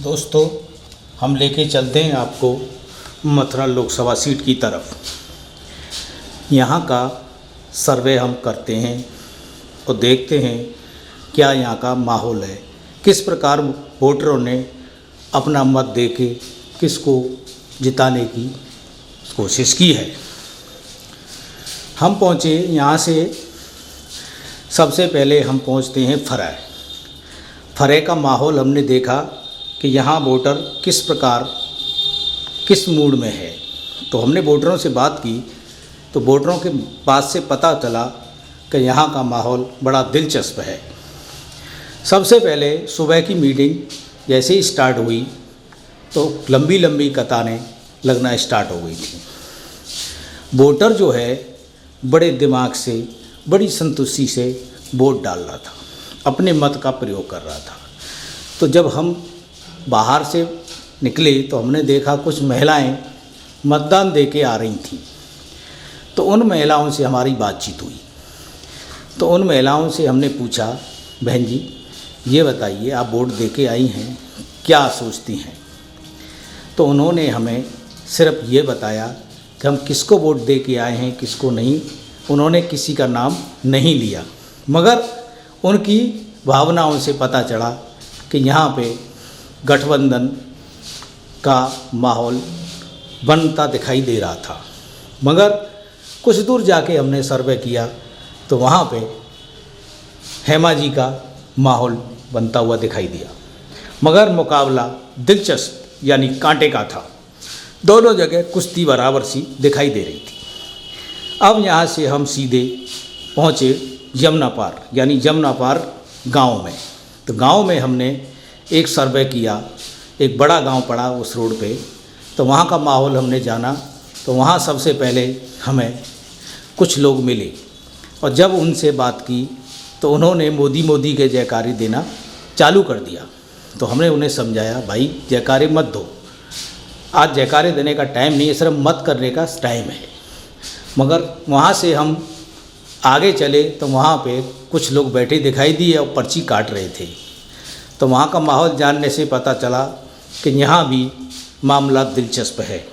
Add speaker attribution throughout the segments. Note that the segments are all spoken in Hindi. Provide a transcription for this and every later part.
Speaker 1: दोस्तों, हम लेके चलते हैं आपको मथुरा लोकसभा सीट की तरफ। यहाँ का सर्वे हम करते हैं और देखते हैं क्या यहाँ का माहौल है, किस प्रकार वोटरों ने अपना मत दे के किसको जिताने की कोशिश की है। हम पहुँचे यहाँ से, सबसे पहले हम पहुँचते हैं फरे का माहौल हमने देखा कि यहाँ वोटर किस प्रकार किस मूड में है। तो हमने वोटरों से बात की तो वोटरों के बात से पता चला कि यहाँ का माहौल बड़ा दिलचस्प है। सबसे पहले सुबह की मीटिंग जैसे ही स्टार्ट हुई तो लंबी लंबी कतारें लगना स्टार्ट हो गई थी। वोटर जो है बड़े दिमाग से, बड़ी संतुष्टि से वोट डाल रहा था, अपने मत का प्रयोग कर रहा था। तो जब हम बाहर से निकले तो हमने देखा कुछ महिलाएं मतदान दे के आ रही थीं। तो उन महिलाओं से हमारी बातचीत हुई। तो उन महिलाओं से हमने पूछा, बहन जी ये बताइए आप वोट दे के आई हैं, क्या सोचती हैं। तो उन्होंने हमें सिर्फ ये बताया कि हम किसको वोट दे के आए हैं, किसको नहीं। उन्होंने किसी का नाम नहीं लिया, मगर उनकी भावनाओं से पता चला कि यहाँ पे गठबंधन का माहौल बनता दिखाई दे रहा था। मगर कुछ दूर जाके हमने सर्वे किया तो वहाँ पे हेमा जी का माहौल बनता हुआ दिखाई दिया, मगर मुकाबला दिलचस्प यानी कांटे का था। दोनों जगह कुश्ती बराबर सी दिखाई दे रही थी। अब यहाँ से हम सीधे पहुँचे यमुना पार, यानी यमुना पार गाँव में। तो गाँव में हमने एक सर्वे किया, एक बड़ा गांव पड़ा उस रोड पे। तो वहाँ का माहौल हमने जाना। तो वहाँ सबसे पहले हमें कुछ लोग मिले और जब उनसे बात की तो उन्होंने मोदी मोदी के जयकारे देना चालू कर दिया। तो हमने उन्हें समझाया, भाई जयकारे मत दो, आज जयकारे देने का टाइम नहीं है, सिर्फ मत करने का टाइम है। मगर वहाँ से हम आगे चले तो वहाँ पे कुछ लोग बैठे दिखाई दिए और पर्ची काट रहे थे। तो वहाँ का माहौल जानने से पता चला कि यहाँ भी मामला दिलचस्प है।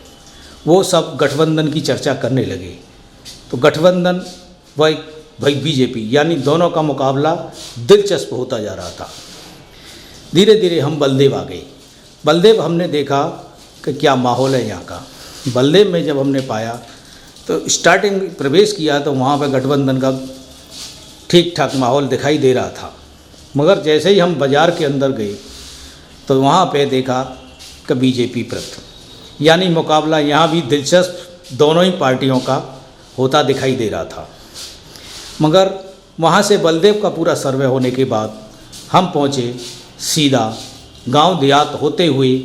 Speaker 1: वो सब गठबंधन की चर्चा करने लगे। तो गठबंधन भाई बीजेपी, यानी दोनों का मुकाबला दिलचस्प होता जा रहा था। धीरे धीरे हम बलदेव आ गए। बलदेव हमने देखा कि क्या माहौल है यहाँ का। बलदेव में जब हमने पाया तो स्टार्टिंग प्रवेश किया तो वहाँ पर गठबंधन का ठीक ठाक माहौल दिखाई दे रहा था। मगर जैसे ही हम बाज़ार के अंदर गए तो वहाँ पे देखा कि बीजेपी प्रत, यानी मुकाबला यहाँ भी दिलचस्प दोनों ही पार्टियों का होता दिखाई दे रहा था। मगर वहाँ से बलदेव का पूरा सर्वे होने के बाद हम पहुँचे सीधा गांव देहात होते हुए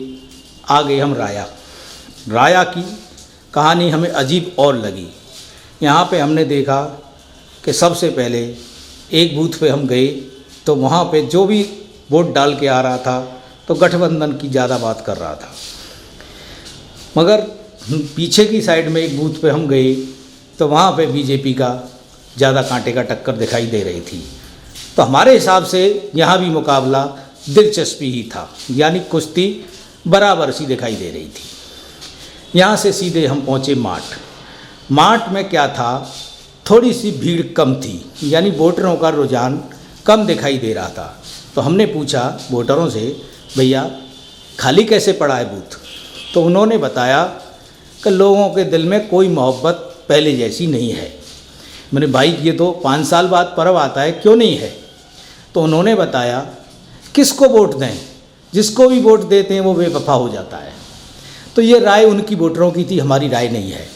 Speaker 1: आगे हम राया की कहानी हमें अजीब और लगी। यहाँ पे हमने देखा कि सबसे पहले एक बूथ पे हम गए तो वहाँ पे जो भी वोट डाल के आ रहा था तो गठबंधन की ज़्यादा बात कर रहा था। मगर पीछे की साइड में एक बूथ पे हम गए तो वहाँ पे बीजेपी का ज़्यादा कांटे का टक्कर दिखाई दे रही थी। तो हमारे हिसाब से यहाँ भी मुकाबला दिलचस्पी ही था, यानी कुश्ती बराबर सी दिखाई दे रही थी। यहाँ से सीधे हम पहुँचे माठ में क्या था, थोड़ी सी भीड़ कम थी, यानी वोटरों का रुझान कम दिखाई दे रहा था। तो हमने पूछा वोटरों से, भैया खाली कैसे पड़ा है बूथ। तो उन्होंने बताया कि लोगों के दिल में कोई मोहब्बत पहले जैसी नहीं है। मैंने भाई ये तो 5 साल बाद पर्व आता है, क्यों नहीं है। तो उन्होंने बताया किसको वोट दें, जिसको भी वोट देते हैं वो बेवफा हो जाता है। तो ये राय उनकी वोटरों की थी, हमारी राय नहीं है।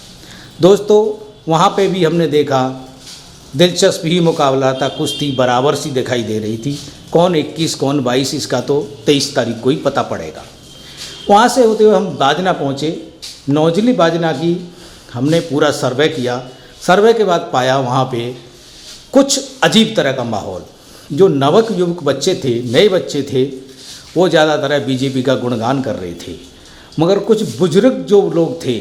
Speaker 1: दोस्तों वहाँ पे भी हमने देखा दिलचस्प ही मुकाबला था, कुश्ती बराबर सी दिखाई दे रही थी। कौन 21 कौन 22, इसका तो 23 तारीख को ही पता पड़ेगा। वहाँ से होते हुए हम बाजना पहुँचे। नौजली बाजना की हमने पूरा सर्वे किया। सर्वे के बाद पाया वहाँ पे कुछ अजीब तरह का माहौल। जो नवक युवक बच्चे थे, नए बच्चे थे, वो ज़्यादातर बीजेपी का गुणगान कर रहे थे। मगर कुछ बुजुर्ग जो लोग थे,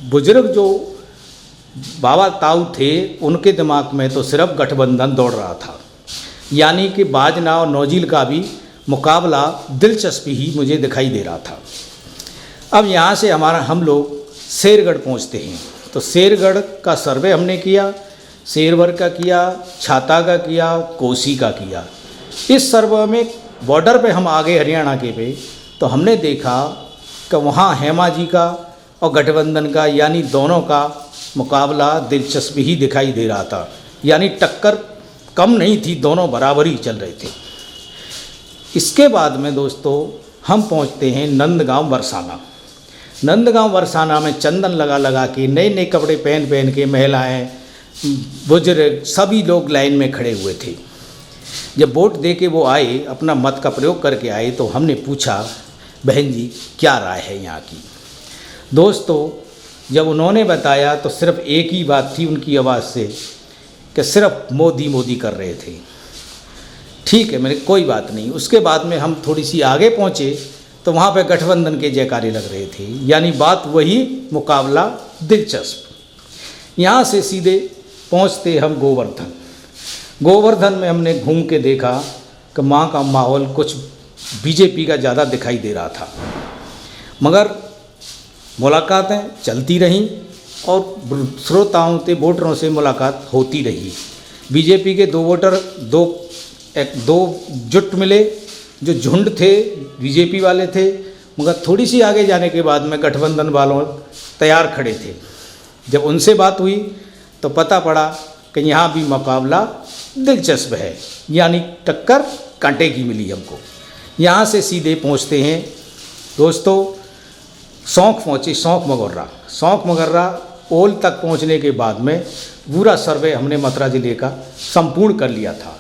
Speaker 1: बुजुर्ग जो बाबा ताऊ थे, उनके दिमाग में तो सिर्फ गठबंधन दौड़ रहा था। यानी कि बाजना और नौजील का भी मुकाबला दिलचस्प ही मुझे दिखाई दे रहा था। अब यहाँ से हम लोग शेरगढ़ पहुँचते हैं। तो शेरगढ़ का सर्वे हमने किया, शेरवर का किया, छाता का किया, कोसी का किया। इस सर्वे में बॉर्डर पे हम आगे हरियाणा के पे, तो हमने देखा कि वहाँ हेमा जी का और गठबंधन का यानी दोनों का मुकाबला दिलचस्प ही दिखाई दे रहा था। यानी टक्कर कम नहीं थी, दोनों बराबर ही चल रहे थे। इसके बाद में दोस्तों हम पहुंचते हैं नंदगांव बरसाना। नंदगांव बरसाना में चंदन लगा लगा के, नए नए कपड़े पहन पहन के महिलाएं, बुजुर्ग सभी लोग लाइन में खड़े हुए थे। जब वोट दे के वो आए, अपना मत का प्रयोग करके आए, तो हमने पूछा बहन जी क्या राय है यहाँ की। दोस्तों जब उन्होंने बताया तो सिर्फ एक ही बात थी उनकी आवाज़ से कि सिर्फ मोदी मोदी कर रहे थे। ठीक है, मैंने कोई बात नहीं। उसके बाद में हम थोड़ी सी आगे पहुँचे तो वहाँ पे गठबंधन के जयकारे लग रहे थे। यानी बात वही, मुकाबला दिलचस्प। यहाँ से सीधे पहुँचते हम गोवर्धन। गोवर्धन में हमने घूम के देखा कि माँ का माहौल कुछ बीजेपी का ज़्यादा दिखाई दे रहा था, मगर मुलाकातें चलती रहीं और श्रोताओं से, वोटरों से मुलाकात होती रही। बीजेपी के दो जुट मिले, जो झुंड थे बीजेपी वाले थे, मगर थोड़ी सी आगे जाने के बाद में गठबंधन वालों तैयार खड़े थे। जब उनसे बात हुई तो पता पड़ा कि यहाँ भी मुकाबला दिलचस्प है, यानी टक्कर कांटे की मिली हमको। यहाँ से सीधे पहुँचते हैं दोस्तों, सौंख पहुँचे, सौंख मगर्रा ओल तक पहुँचने के बाद में पूरा सर्वे हमने मथुरा ज़िले का संपूर्ण कर लिया था।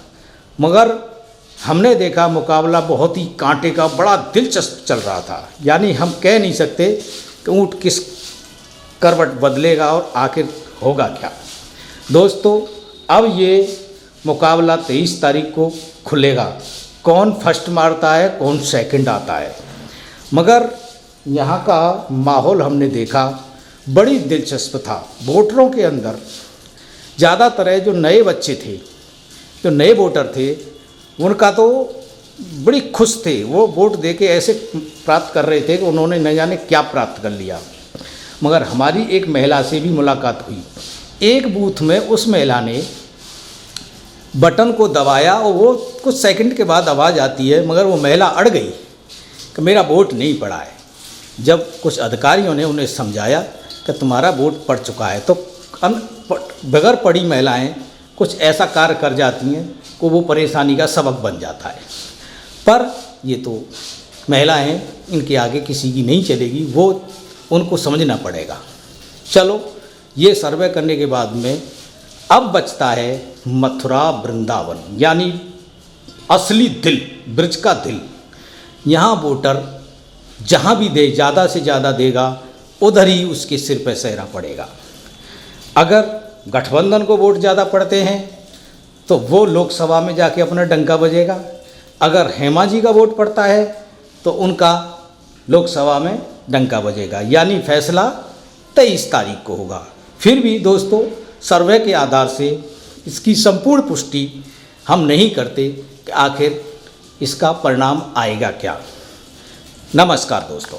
Speaker 1: मगर हमने देखा मुकाबला बहुत ही कांटे का, बड़ा दिलचस्प चल रहा था। यानी हम कह नहीं सकते कि ऊँट किस करवट बदलेगा और आखिर होगा क्या। दोस्तों अब ये मुकाबला 23 तारीख को खुलेगा, कौन फर्स्ट मारता है, कौन सेकंड आता है। मगर यहाँ का माहौल हमने देखा बड़ी दिलचस्प था। वोटरों के अंदर ज़्यादातर जो नए बच्चे थे, जो नए वोटर थे, उनका तो बड़ी खुश थे। वो वोट देके ऐसे प्राप्त कर रहे थे कि उन्होंने न जाने क्या प्राप्त कर लिया। मगर हमारी एक महिला से भी मुलाकात हुई। एक बूथ में उस महिला ने बटन को दबाया और वो कुछ सेकंड के बाद आवाज़ आती है, मगर वो महिला अड़ गई कि मेरा वोट नहीं पड़ा है। जब कुछ अधिकारियों ने उन्हें समझाया कि तुम्हारा वोट पड़ चुका है, तो बगैर पढ़ी महिलाएं कुछ ऐसा कार्य कर जाती हैं कि वो परेशानी का सबक बन जाता है। पर ये तो महिलाएं, इनके आगे किसी की नहीं चलेगी, वो उनको समझना पड़ेगा। चलो ये सर्वे करने के बाद में अब बचता है मथुरा वृंदावन, यानी असली दिल, ब्रज का दिल। यहाँ वोटर जहाँ भी दे, ज़्यादा से ज़्यादा देगा, उधर ही उसके सिर पर सहरा पड़ेगा। अगर गठबंधन को वोट ज़्यादा पड़ते हैं तो वो लोकसभा में जाके अपना डंका बजेगा। अगर हेमा जी का वोट पड़ता है तो उनका लोकसभा में डंका बजेगा। यानी फैसला 23 तारीख को होगा। फिर भी दोस्तों सर्वे के आधार से इसकी संपूर्ण पुष्टि हम नहीं करते कि आखिर इसका परिणाम आएगा क्या। नमस्कार दोस्तों।